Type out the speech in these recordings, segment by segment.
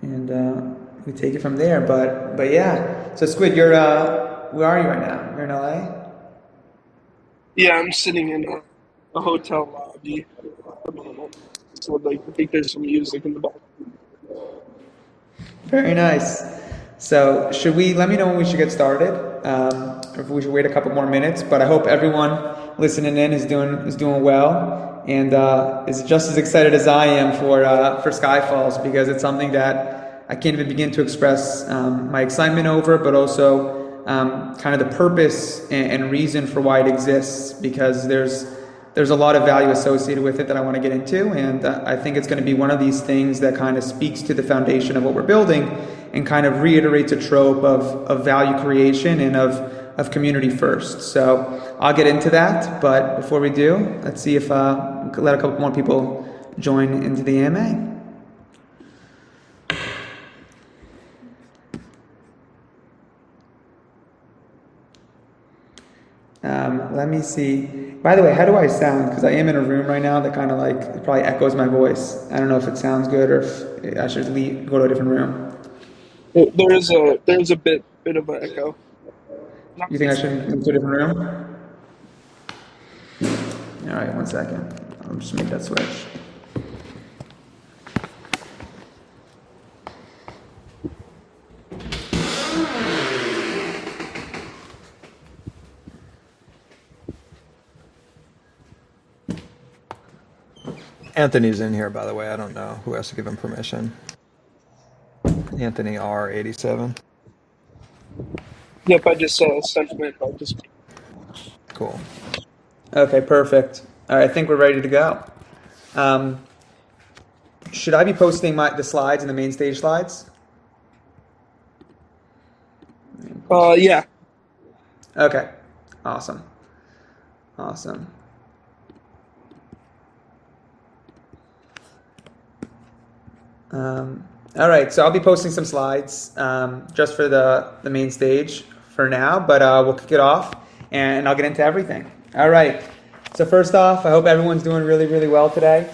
and we take it from there. But yeah. So Squid, you're where are you right now? You're in LA. Yeah, I'm sitting in a hotel lobby at the moment. So like I think there's some music in the back. Very nice. So should we? Let me know when we should get started, or if we should wait a couple more minutes. But I hope everyone listening in is doing well and is just as excited as I am for Skyfalls because it's something that I can't even begin to express my excitement over, but also kind of the purpose and reason for why it exists because there's a lot of value associated with it that I want to get into, and I think it's going to be one of these things that kind of speaks to the foundation of what we're building and kind of reiterates a trope of value creation and of community first. So I'll get into that, but before we do, let's see if we could let a couple more people join into the AMA. Let me see. By the way, how do I sound? Because I am in a room right now that kind of like it probably echoes my voice. I don't know if it sounds good or if I should go to a different room. There is a bit of an echo. Not You think I should move to a different room? All right, one second. I'll just make that switch. Anthony's in here, by the way. I don't know who has to give him permission. Anthony R87. Yep, I just sent him it. I just Cool. Okay, perfect. All right, I think we're ready to go. Um, should I be posting the slides and the main stage slides? yeah. Okay, awesome. Awesome. All right, so I'll be posting some slides just for the main stage for now, but we'll kick it off and I'll get into everything. All right, so first off, I hope everyone's doing really, really well today.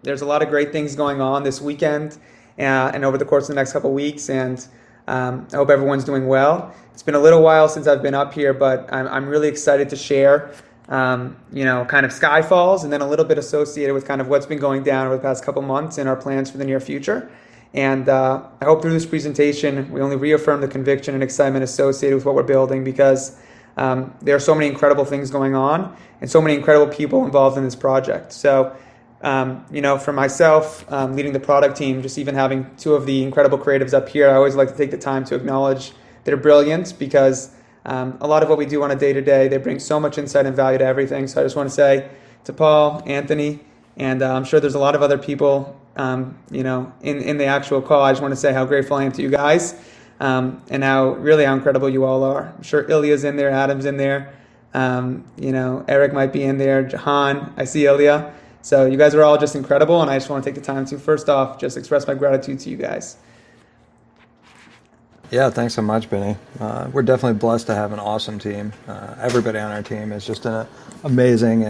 There's a lot of great things going on this weekend and over the course of the next couple of weeks, and I hope everyone's doing well. It's been a little while since I've been up here, but I'm really excited to share kind of Skyfalls and then a little bit associated with kind of what's been going down over the past couple months and our plans for the near future. And I hope through this presentation, we only reaffirm the conviction and excitement associated with what we're building because there are so many incredible things going on and so many incredible people involved in this project. So, for myself, leading the product team, just even having two of the incredible creatives up here, I always like to take the time to acknowledge their brilliance because a lot of what we do on a day-to-day, they bring so much insight and value to everything. So I just want to say to Paul, Anthony, and I'm sure there's a lot of other people, in the actual call. I just want to say how grateful I am to you guys and how incredible you all are. I'm sure Ilya's in there, Adam's in there, Eric might be in there, Jahan, I see Ilya. So you guys are all just incredible, and I just want to take the time to, first off, just express my gratitude to you guys. Yeah, thanks so much, Benny. We're definitely blessed to have an awesome team. Everybody on our team is just amazing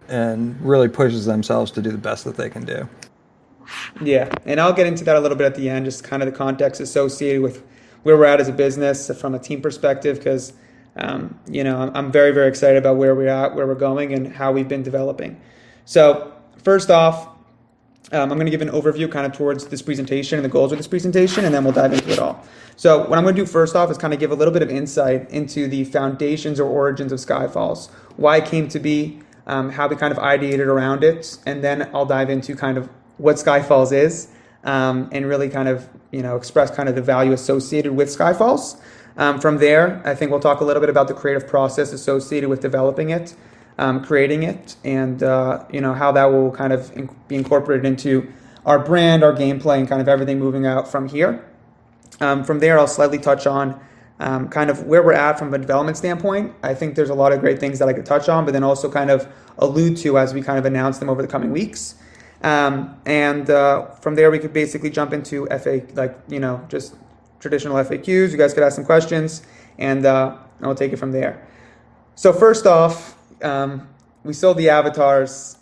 and really pushes themselves to do the best that they can do. Yeah, and I'll get into that a little bit at the end, just kind of the context associated with where we're at as a business from a team perspective, because, I'm very, very excited about where we're at, where we're going, and how we've been developing. So first off, I'm going to give an overview kind of towards this presentation and the goals of this presentation, and then we'll dive into it all. So what I'm going to do first off is kind of give a little bit of insight into the foundations or origins of Skyfalls, why it came to be, how we kind of ideated around it, and then I'll dive into kind of what Skyfalls is, and really kind of, express kind of the value associated with Skyfalls. From there, I think we'll talk a little bit about the creative process associated with developing it, creating it, and how that will kind of be incorporated into our brand, our gameplay, and kind of everything moving out from here. From there, I'll slightly touch on kind of where we're at from a development standpoint. I think there's a lot of great things that I could touch on, but then also kind of allude to as we kind of announce them over the coming weeks. And from there, we could basically jump into just traditional FAQs. You guys could ask some questions, and I'll take it from there. So first off, we sold the avatars,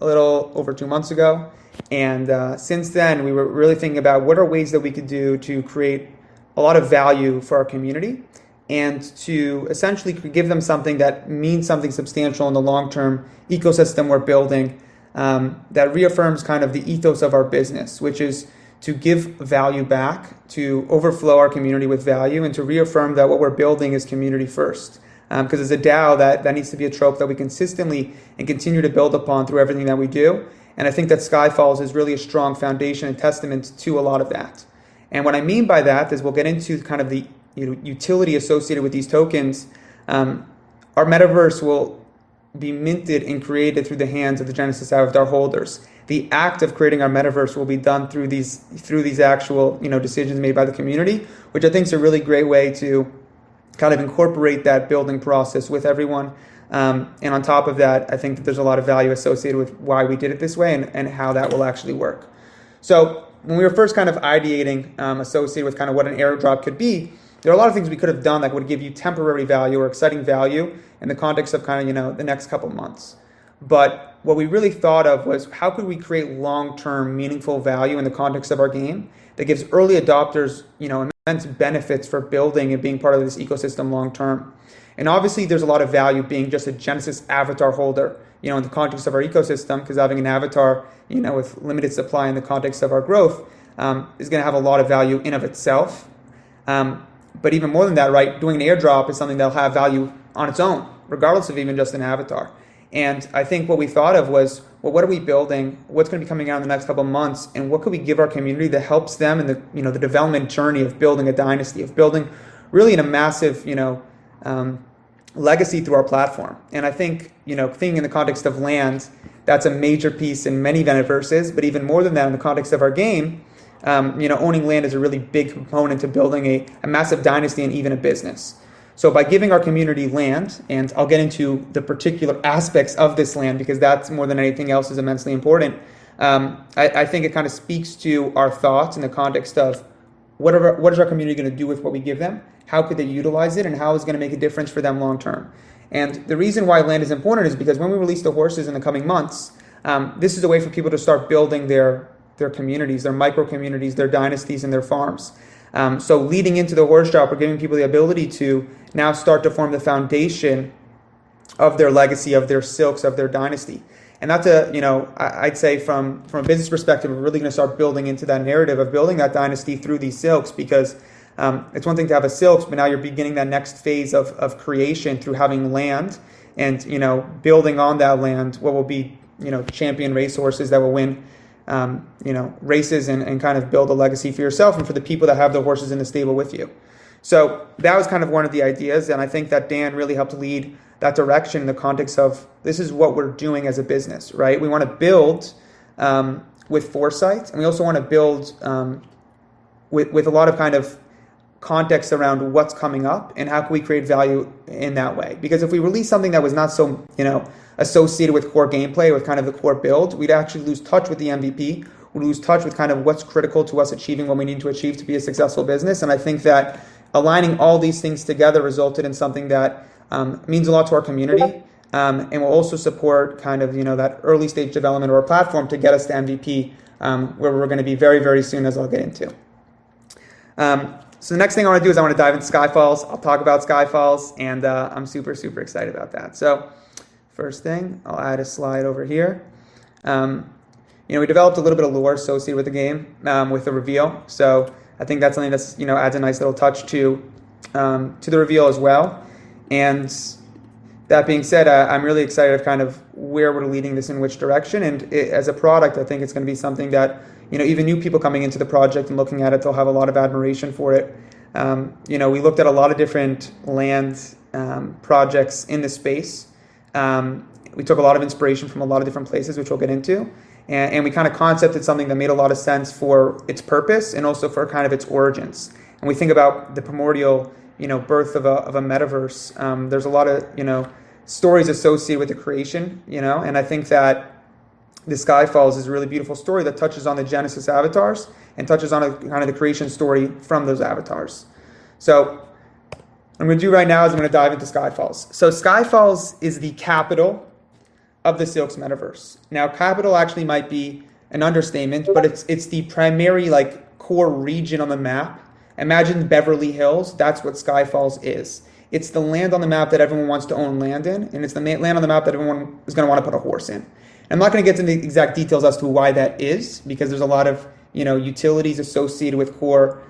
a little over 2 months ago. And since then, we were really thinking about what are ways that we could do to create a lot of value for our community and to essentially give them something that means something substantial in the long-term ecosystem we're building, that reaffirms kind of the ethos of our business, which is to give value back, to overflow our community with value, and to reaffirm that what we're building is community first. Because as a DAO, that needs to be a trope that we consistently and continue to build upon through everything that we do. And I think that Skyfalls is really a strong foundation and testament to a lot of that. And what I mean by that is we'll get into kind of the utility associated with these tokens. Our metaverse will be minted and created through the hands of the Genesis Avatar holders. The act of creating our metaverse will be done through these actual decisions made by the community, which I think is a really great way to kind of incorporate that building process with everyone. And on top of that, I think that there's a lot of value associated with why we did it this way and how that will actually work. So when we were first kind of ideating associated with kind of what an airdrop could be, there are a lot of things we could have done that would give you temporary value or exciting value in the context of kind of, the next couple months. But what we really thought of was how could we create long-term meaningful value in the context of our game that gives early adopters, immense benefits for building and being part of this ecosystem long-term. And obviously there's a lot of value being just a Genesis Avatar holder, in the context of our ecosystem, because having an avatar, with limited supply in the context of our growth is going to have a lot of value in of itself. But even more than that, right, doing an airdrop is something that'll have value on its own, regardless of even just an avatar. And I think what we thought of was, well, what are we building? What's going to be coming out in the next couple of months? And what could we give our community that helps them in the development journey of building a dynasty, of building really in a massive, legacy through our platform. And I think, thinking in the context of land, that's a major piece in many metaverses, but even more than that in the context of our game, owning land is a really big component to building a massive dynasty and even a business. So by giving our community land, and I'll get into the particular aspects of this land because that's more than anything else is immensely important, I think it kind of speaks to our thoughts in the context of what is our community going to do with what we give them, how could they utilize it, and how is it going to make a difference for them long term. And the reason why land is important is because when we release the horses in the coming months, this is a way for people to start building their communities, their micro communities, their dynasties, and their farms. So leading into the horse drop, we're giving people the ability to now start to form the foundation of their legacy, of their silks, of their dynasty. And that's I'd say from a business perspective, we're really going to start building into that narrative of building that dynasty through these silks, because it's one thing to have a silks, but now you're beginning that next phase of creation through having land and, building on that land what will be, champion racehorses that will win races and kind of build a legacy for yourself and for the people that have the horses in the stable with you. So that was kind of one of the ideas, and I think that Dan really helped lead that direction in the context of this is what we're doing as a business, right? We want to build with foresight, and we also want to build with a lot of kind of context around what's coming up and how can we create value in that way. Because if we release something that was not so, associated with core gameplay, with kind of the core build, we'd actually lose touch with the MVP. We'd lose touch with kind of what's critical to us achieving what we need to achieve to be a successful business. And I think that aligning all these things together resulted in something that means a lot to our community and will also support kind of, that early stage development of our platform to get us to MVP, where we're going to be very, very soon, as I'll get into. So the next thing I want to do is I want to dive into Skyfalls. I'll talk about Skyfalls, and I'm super, super excited about that. So first thing, I'll add a slide over here. We developed a little bit of lore associated with the game with the reveal. So I think that's something that's, adds a nice little touch to the reveal as well. And that being said, I'm really excited of kind of where we're leading this in which direction. And as a product, I think it's going to be something that, even new people coming into the project and looking at it, they'll have a lot of admiration for it. We looked at a lot of different land projects in the space. We took a lot of inspiration from a lot of different places, which we'll get into. And we kind of concepted something that made a lot of sense for its purpose and also for kind of its origins. And we think about the primordial, birth of a metaverse. There's a lot of, stories associated with the creation, and I think that the Skyfalls is a really beautiful story that touches on the Genesis avatars and touches on kind of the creation story from those avatars. So what I'm going to do right now is I'm going to dive into Skyfalls. So Skyfalls is the capital of the Silks metaverse. Now, capital actually might be an understatement, but it's the primary like core region on the map. Imagine Beverly Hills. That's what Skyfalls is. It's the land on the map that everyone wants to own land in, and it's the land on the map that everyone is going to want to put a horse in. I'm not going to get into the exact details as to why that is, because there's a lot of utilities associated with core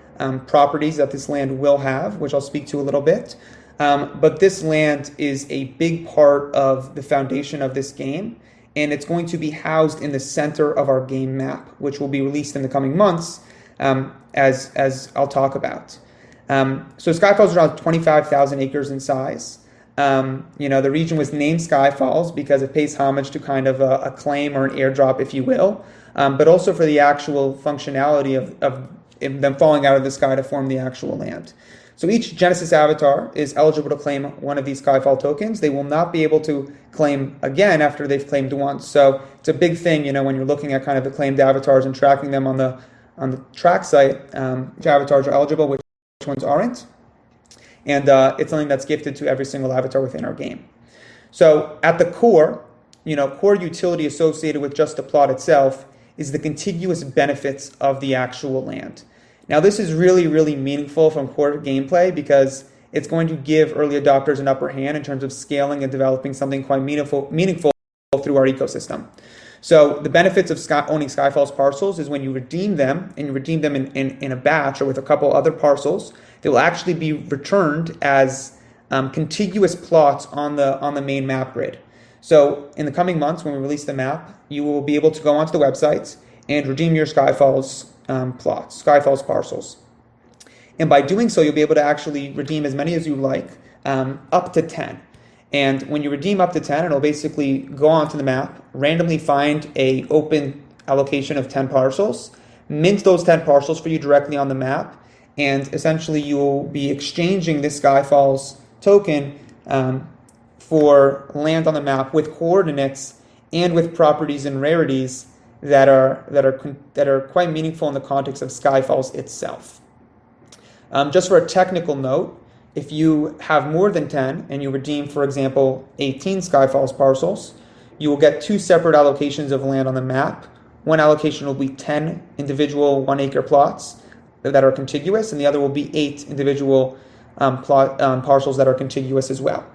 properties that this land will have, which I'll speak to a little bit. But this land is a big part of the foundation of this game, and it's going to be housed in the center of our game map, which will be released in the coming months, as I'll talk about. So Skyfalls is around 25,000 acres in size. The region was named Skyfalls because it pays homage to kind of a claim or an airdrop, if you will, but also for the actual functionality of them falling out of the sky to form the actual land. So each Genesis avatar is eligible to claim one of these Skyfall tokens. They will not be able to claim again after they've claimed once. So it's a big thing, when you're looking at kind of the claimed avatars and tracking them on the track site, which avatars are eligible, which ones aren't. And it's something that's gifted to every single avatar within our game. So at the core, core utility associated with just the plot itself is the contiguous benefits of the actual land. Now, this is really, really meaningful from core gameplay because it's going to give early adopters an upper hand in terms of scaling and developing something quite meaningful through our ecosystem. So the benefits of owning Skyfalls parcels is when you redeem them, and you redeem them in a batch or with a couple other parcels, they will actually be returned as contiguous plots on the main map grid. So in the coming months, when we release the map, you will be able to go onto the website and redeem your Skyfalls plots, Skyfalls parcels. And by doing so, you'll be able to actually redeem as many as you like, up to 10. And when you redeem up to 10, it'll basically go onto the map, randomly find a open allocation of 10 parcels, mint those 10 parcels for you directly on the map, and essentially you'll be exchanging this Skyfalls token for land on the map with coordinates and with properties and rarities that are quite meaningful in the context of Skyfalls itself. Just for a technical note, if you have more than 10 and you redeem, for example, 18 Skyfalls parcels, you will get 2 separate allocations of land on the map. One allocation will be 10 individual 1-acre plots that are contiguous, and the other will be 8 individual parcels that are contiguous as well.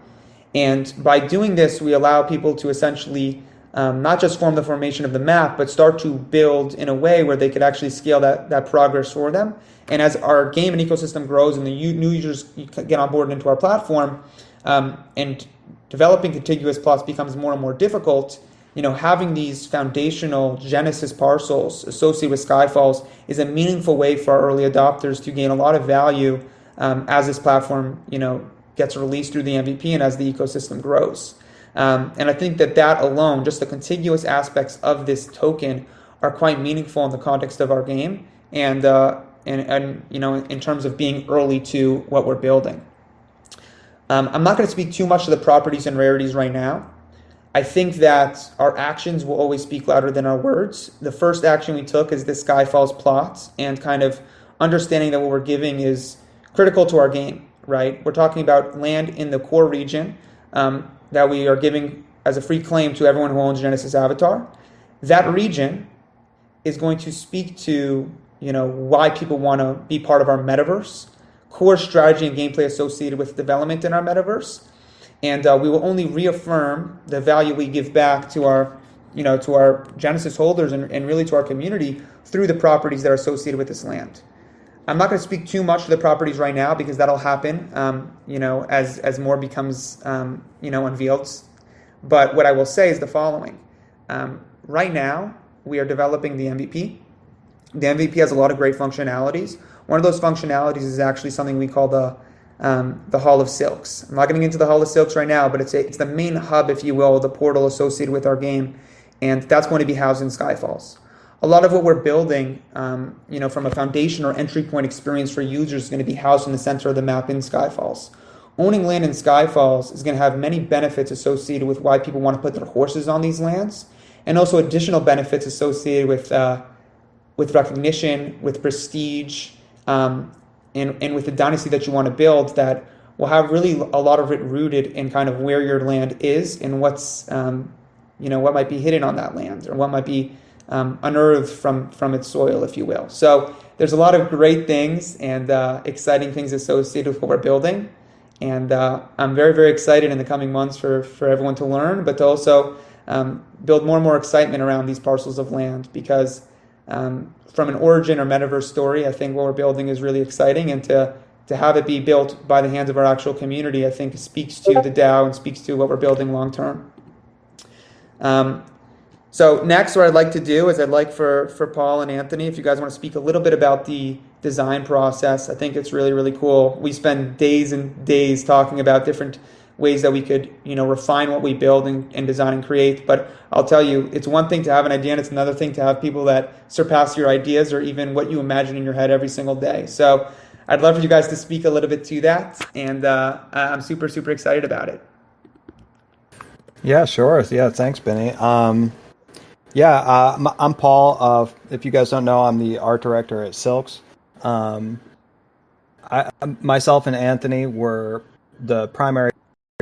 And by doing this, we allow people to essentially not just form the formation of the map, but start to build in a way where they could actually scale that progress for them. And as our game and ecosystem grows and the new users get on board into our platform, and developing contiguous plots becomes more and more difficult, having these foundational Genesis parcels associated with Skyfalls is a meaningful way for our early adopters to gain a lot of value as this platform, gets released through the MVP and as the ecosystem grows. And I think that alone, just the contiguous aspects of this token, are quite meaningful in the context of our game, and in terms of being early to what we're building. I'm not going to speak too much to the properties and rarities right now. I think that our actions will always speak louder than our words. The first action we took is this Skyfalls plot, and kind of understanding that what we're giving is critical to our game, right? We're talking about land in the core region that we are giving as a free claim to everyone who owns Genesis Avatar. That region is going to speak to why people want to be part of our metaverse, core strategy and gameplay associated with development in our metaverse, and we will only reaffirm the value we give back to our Genesis holders and really to our community through the properties that are associated with this land. I'm not going to speak too much to the properties right now because that'll happen, as more becomes, unveiled. But what I will say is the following: right now we are developing the MVP. The MVP has a lot of great functionalities. One of those functionalities is actually something we call the Hall of Silks. I'm not getting into the Hall of Silks right now, but it's the main hub, if you will, the portal associated with our game, and that's going to be housed in Skyfalls. A lot of what we're building, from a foundation or entry point experience for users is going to be housed in the center of the map in Skyfalls. Owning land in Skyfalls is going to have many benefits associated with why people want to put their horses on these lands, and also additional benefits associated with recognition, with prestige, and with the dynasty that you want to build that will have really a lot of it rooted in kind of where your land is and what's what might be hidden on that land, or what might be unearthed from its soil, if you will. So there's a lot of great things and exciting things associated with what we're building. And I'm very, very excited in the coming months for everyone to learn, but to also build more and more excitement around these parcels of land, because from an origin or metaverse story, I think what we're building is really exciting, and to have it be built by the hands of our actual community, I think speaks to the DAO and speaks to what we're building long term. So next, what I'd like to do is I'd like for Paul and Anthony, if you guys want to speak a little bit about the design process. I think it's really, really cool. We spend days and days talking about different ways that we could, refine what we build and design and create. But I'll tell you, it's one thing to have an idea, and it's another thing to have people that surpass your ideas or even what you imagine in your head every single day. So I'd love for you guys to speak a little bit to that, and I'm super, super excited about it. Yeah, sure. Yeah, thanks, Benny. I'm Paul. If you guys don't know, I'm the art director at Silks. Myself and Anthony were the primary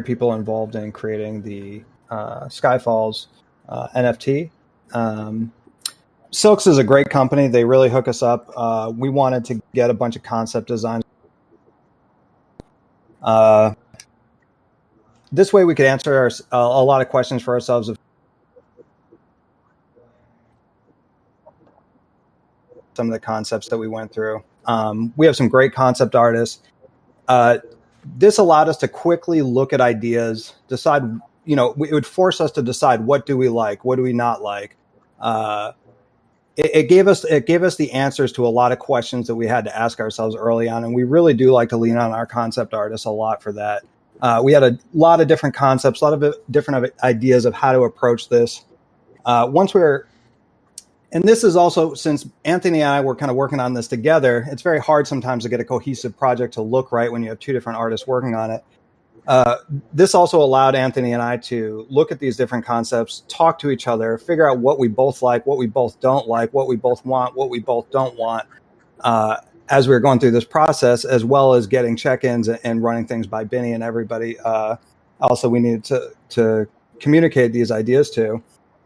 people involved in creating the Skyfalls NFT. Silks is a great company. They really hook us up. We wanted to get a bunch of concept designs. This way we could answer a lot of questions for ourselves of some of the concepts that we went through. We have some great concept artists. This allowed us to quickly look at ideas, decide, it would force us to decide, what do we like? What do we not like? It gave us the answers to a lot of questions that we had to ask ourselves early on. And we really do like to lean on our concept artists a lot for that. We had a lot of different concepts, a lot of different ideas of how to approach this. And this is also, since Anthony and I were kind of working on this together, it's very hard sometimes to get a cohesive project to look right when you have two different artists working on it. This also allowed Anthony and I to look at these different concepts, talk to each other, figure out what we both like, what we both don't like, what we both want, what we both don't want, as we were going through this process, as well as getting check-ins and running things by Benny and everybody. Also, we needed to communicate these ideas to.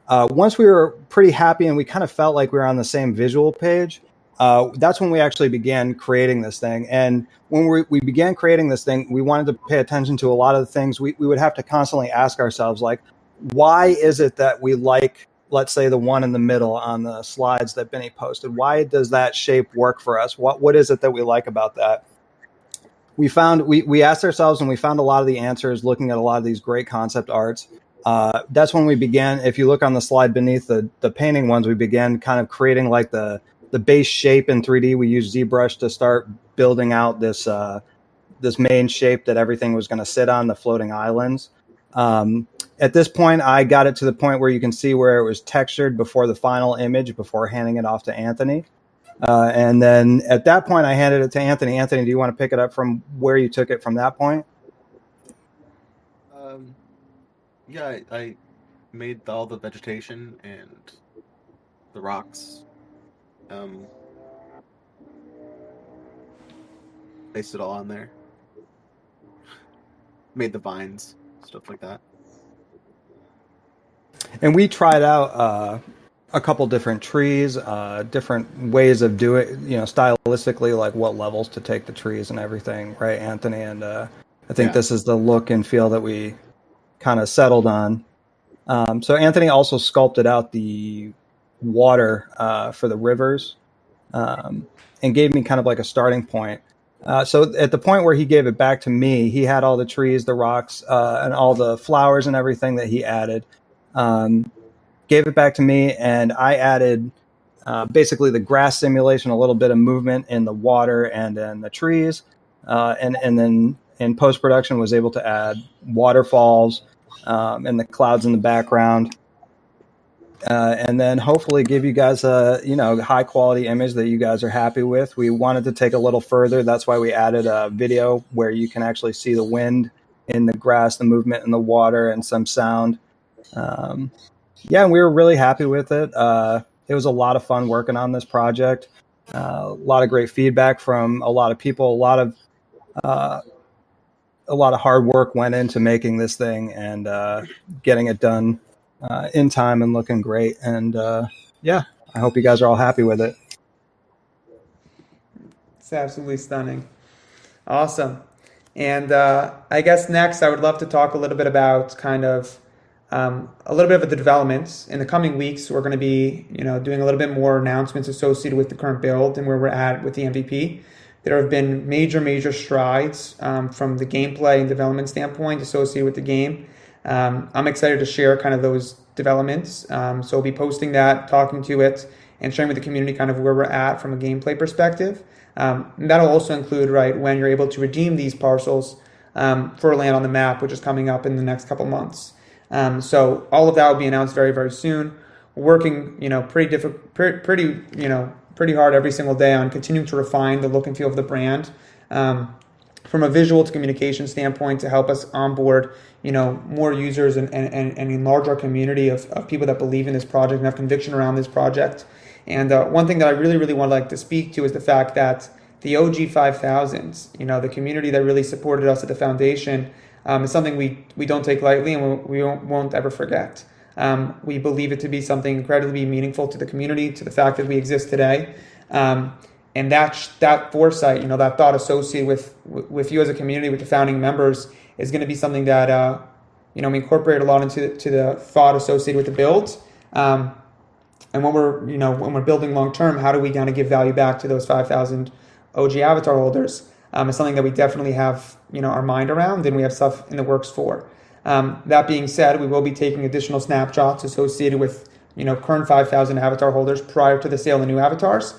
Once we were pretty happy and we kind of felt like we were on the same visual page, that's when we actually began creating this thing. And when we began creating this thing, we wanted to pay attention to a lot of the things. We would have to constantly ask ourselves, like, why is it that we like, let's say, the one in the middle on the slides that Benny posted? Why does that shape work for us? What is it that we like about that? We asked ourselves, and we found a lot of the answers looking at a lot of these great concept arts. That's when we began. If you look on the slide beneath the painting ones, we began kind of creating like the base shape in 3D. We used ZBrush to start building out this main shape that everything was going to sit on, the floating islands. At this point, I got it to the point where you can see where it was textured before the final image, before handing it off to Anthony. And then at that point, I handed it to Anthony. Anthony, do you want to pick it up from where you took it from that point? Yeah, I made all the vegetation and the rocks. Placed it all on there. Made the vines, stuff like that. And we tried out a couple different trees, different ways of doing, stylistically, like what levels to take the trees and everything, right, Anthony? And I think this is the look and feel that we kind of settled on. So Anthony also sculpted out the water for the rivers and gave me kind of like a starting point. So at the point where he gave it back to me, he had all the trees, the rocks, and all the flowers and everything that he added. Gave it back to me, and I added basically the grass simulation, a little bit of movement in the water and in the trees, and then in post-production was able to add waterfalls and the clouds in the background, and then hopefully give you guys a high quality image that you guys are happy with. We wanted to take a little further. That's why we added a video where you can actually see the wind in the grass, the movement in the water, and some sound. And we were really happy with it. It was a lot of fun working on this project. A lot of great feedback from a lot of people. A lot of hard work went into making this thing and getting it done in time and looking great. And yeah, I hope you guys are all happy with it. It's absolutely stunning. Awesome. And I guess next I would love to talk a little bit about kind of a little bit of the developments. In the coming weeks, we're going to be, doing a little bit more announcements associated with the current build and where we're at with the MVP. There have been major strides from the gameplay and development standpoint associated with the game. I'm excited to share kind of those developments. So we'll be posting that, talking to it, and sharing with the community kind of where we're at from a gameplay perspective. That'll also include, right, when you're able to redeem these parcels for land on the map, which is coming up in the next couple months. So all of that will be announced very soon. We're working, pretty hard every single day on continuing to refine the look and feel of the brand from a visual to communication standpoint to help us onboard, more users and enlarge our community of people that believe in this project and have conviction around this project. And one thing that I really want to like to speak to is the fact that the OG 5000s, the community that really supported us at the foundation, is something we don't take lightly and we won't ever forget. We believe it to be something incredibly meaningful to the community, to the fact that we exist today. And that foresight, that thought associated with you as a community, with the founding members, is going to be something that we incorporate a lot into the thought associated with the build. And when we're building long term, how do we kind of give value back to those 5,000 OG avatar holders? It's something that we definitely have our mind around, and we have stuff in the works for. That being said, we will be taking additional snapshots associated with current 5,000 avatar holders prior to the sale of new avatars.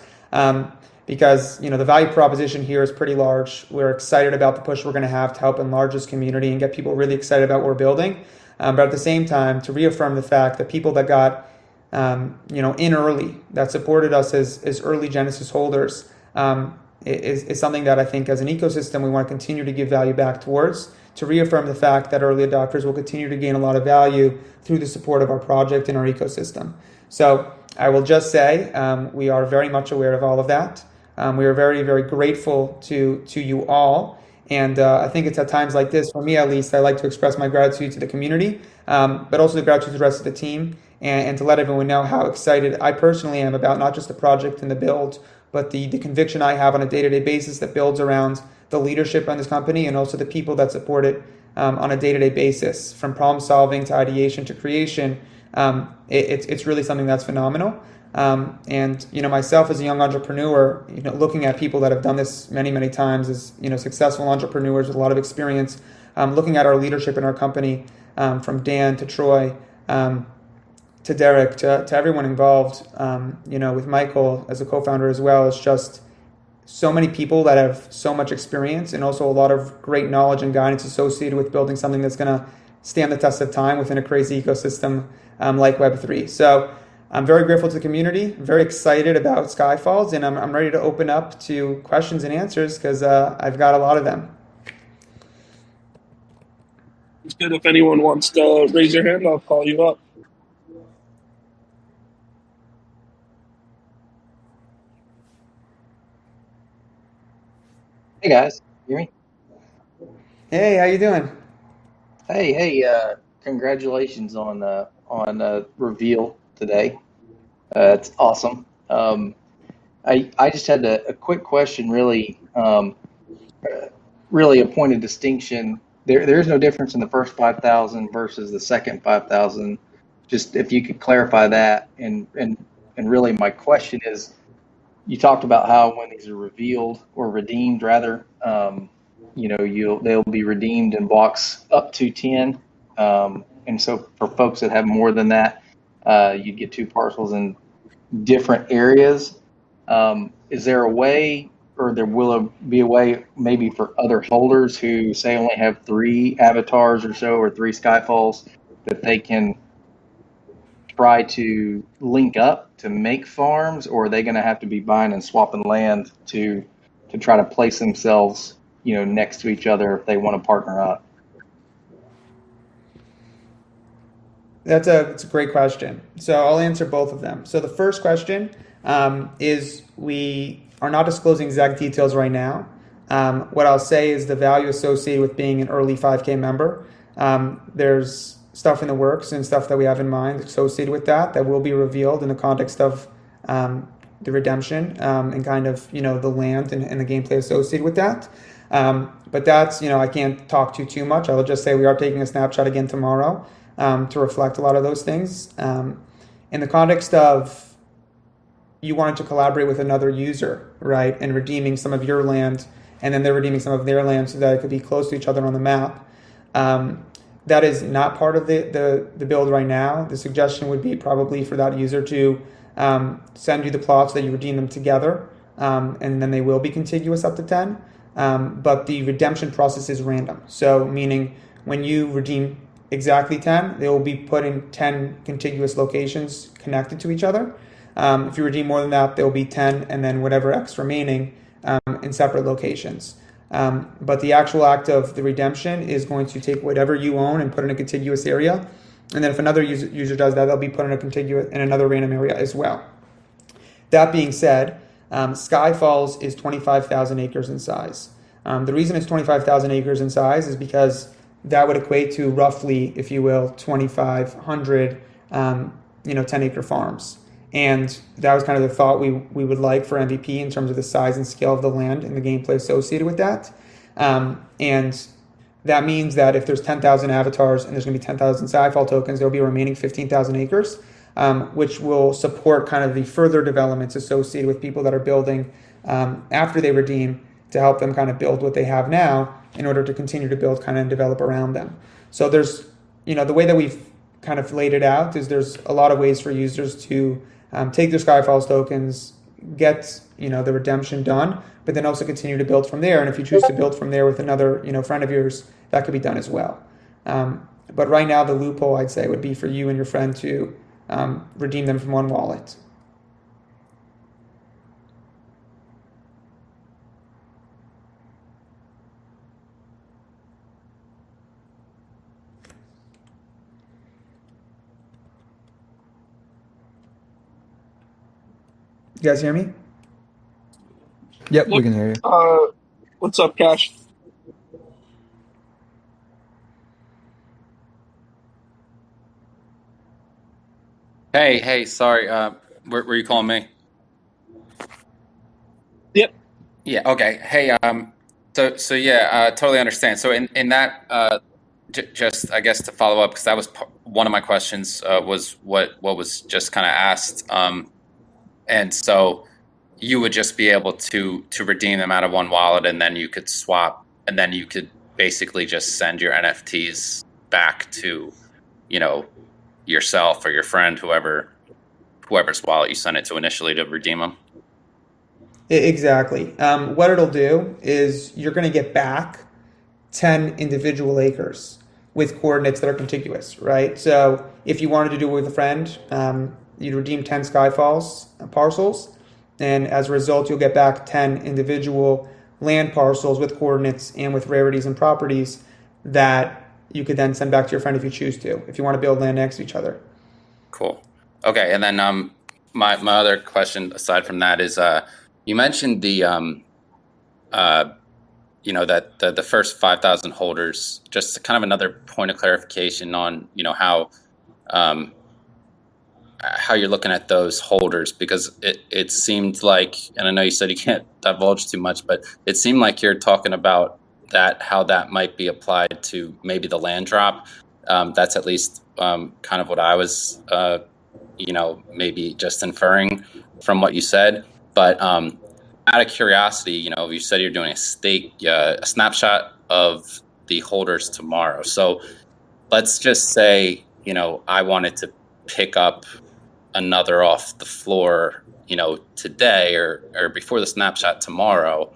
Because the value proposition here is pretty large. We're excited about the push we're going to have to help enlarge this community and get people really excited about what we're building. But at the same time, to reaffirm the fact that people that got in early, that supported us as early Genesis holders, is something that I think as an ecosystem we want to continue to give value back towards, to reaffirm the fact that early adopters will continue to gain a lot of value through the support of our project and our ecosystem. So I will just say we are very much aware of all of that. We are very grateful to you all. And I think it's at times like this, for me at least, I like to express my gratitude to the community, but also the gratitude to the rest of the team, and to let everyone know how excited I personally am about not just the project and the build, but the conviction I have on a day-to-day basis that builds around the leadership on this company and also the people that support it on a day-to-day basis, from problem solving to ideation to creation. It's really something that's phenomenal. And myself as a young entrepreneur, looking at people that have done this many times as successful entrepreneurs with a lot of experience, looking at our leadership in our company, from Dan to Troy, to Derek, to everyone involved, with Michael as a co-founder as well. It's just so many people that have so much experience and also a lot of great knowledge and guidance associated with building something that's going to stand the test of time within a crazy ecosystem like Web3. So I'm very grateful to the community, very excited about Skyfalls, and I'm ready to open up to questions and answers because I've got a lot of them. It's good. If anyone wants to raise your hand, I'll call you up. Hey guys, hear me? Hey, how you doing? Hey, congratulations on reveal today. It's awesome. I just had a quick question, really a point of distinction. There's no difference in the first 5,000 versus the second 5,000. Just if you could clarify that, and really my question is, you talked about how when these are revealed or redeemed, rather, they'll be redeemed in blocks up to 10, and so for folks that have more than that, you'd get 2 parcels in different areas. Is there a way, or there will be a way, maybe for other holders who say only have 3 avatars or so, or 3 Skyfalls, that they can try to link up to make farms, or are they going to have to be buying and swapping land to try to place themselves, next to each other if they want to partner up? It's a great question. So I'll answer both of them. So the first question is, we are not disclosing exact details right now. What I'll say is the value associated with being an early 5K member. There's stuff in the works and stuff that we have in mind associated with that will be revealed in the context of the redemption and kind of, the land and the gameplay associated with that. But that's, I can't talk too much. I will just say we are taking a snapshot again tomorrow to reflect a lot of those things. In the context of you wanted to collaborate with another user, right, and redeeming some of your land, and then they're redeeming some of their land so that it could be close to each other on the map. That is not part of the build right now. The suggestion would be probably for that user to send you the plots that you redeem them together, and then they will be contiguous up to 10. But the redemption process is random. So meaning when you redeem exactly 10, they will be put in 10 contiguous locations connected to each other. If you redeem more than that, there will be 10 and then whatever X remaining in separate locations. But the actual act of the redemption is going to take whatever you own and put in a contiguous area. And then if another user does that, they'll be put in another random area as well. That being said, Skyfalls is 25,000 acres in size. The reason it's 25,000 acres in size is because that would equate to roughly, if you will, 2,500 10-acre farms. And that was kind of the thought we would like for MVP in terms of the size and scale of the land and the gameplay associated with that. And that means that if there's 10,000 avatars and there's going to be 10,000 Skyfall tokens, there will be a remaining 15,000 acres, which will support kind of the further developments associated with people that are building after they redeem to help them kind of build what they have now in order to continue to build kind of and develop around them. So there's, the way that we've kind of laid it out is there's a lot of ways for users to take their Skyfalls tokens, get the redemption done, but then also continue to build from there. And if you choose to build from there with another friend of yours, that could be done as well. But right now the loophole I'd say would be for you and your friend to redeem them from one wallet. You guys hear me? Yep, we can hear you. What's up, Cash? Hey, sorry. Were you calling me? Yep. Yeah. Okay. Hey. So yeah. Totally understand. So in that, just I guess to follow up because that was one of my questions. Was what was just kind of asked. And so you would just be able to redeem them out of one wallet, and then you could swap, and then you could basically just send your NFTs back to, yourself or your friend, whoever's wallet you sent it to initially to redeem them. Exactly. What it'll do is you're going to get back 10 individual acres with coordinates that are contiguous, right? So if you wanted to do it with a friend, you'd redeem 10 Skyfalls parcels, and as a result, you'll get back 10 individual land parcels with coordinates and with rarities and properties that you could then send back to your friend if you choose to, if you want to build land next to each other. Cool. Okay, and then my other question aside from that is you mentioned the that the first 5,000 holders, just kind of another point of clarification on how you're looking at those holders, because it seemed like, and I know you said you can't divulge too much, but it seemed like you're talking about how that might be applied to maybe the land drop. That's at least kind of what I was maybe just inferring from what you said. But out of curiosity, you said you're doing a snapshot of the holders tomorrow. So let's just say, I wanted to pick up another off the floor, today or before the snapshot tomorrow,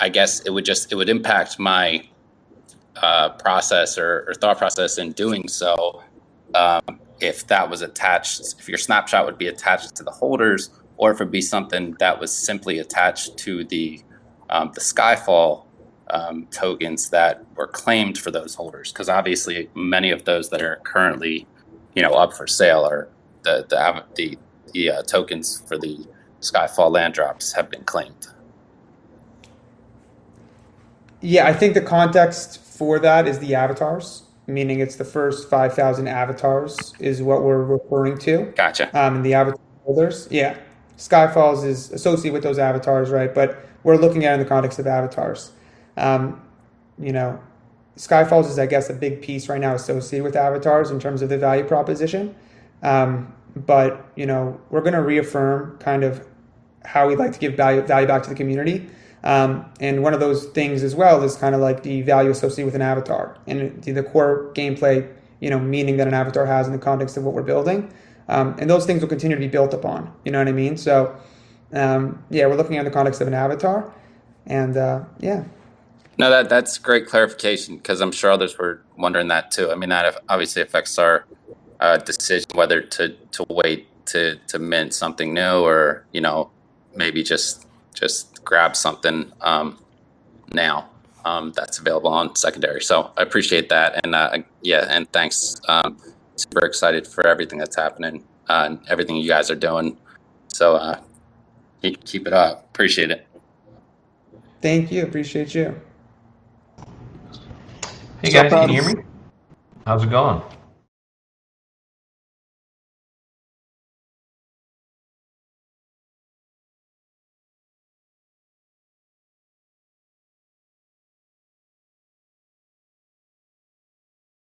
I guess it would impact my process or thought process in doing so. If that was attached, if your snapshot would be attached to the holders, or if it'd be something that was simply attached to the Skyfall tokens that were claimed for those holders, because obviously many of those that are currently up for sale are the tokens for the Skyfall land drops have been claimed. Yeah, I think the context for that is the avatars, meaning it's the first 5,000 avatars is what we're referring to. Gotcha. And the avatar holders. Yeah. Skyfalls is associated with those avatars, right? But we're looking at it in the context of avatars. You know, Skyfalls is, I guess, a big piece right now associated with avatars in terms of the value proposition. But, you know, we're going to reaffirm kind of how we'd like to give value back to the community. And one of those things as well is kind of like the value associated with an avatar and the core gameplay, you know, meaning that an avatar has in the context of what we're building. And those things will continue to be built upon, you know what I mean? So, yeah, we're looking at the context of an avatar and, yeah. No, that's great clarification because I'm sure others were wondering that too. I mean, that obviously affects our decision whether to wait to mint something new or, you know, maybe just grab something now that's available on secondary. So I appreciate that. And yeah, and thanks. Super excited for everything that's happening and everything you guys are doing. So keep it up. Appreciate it. Thank you. Appreciate you. Hey guys, can you hear me? How's it going?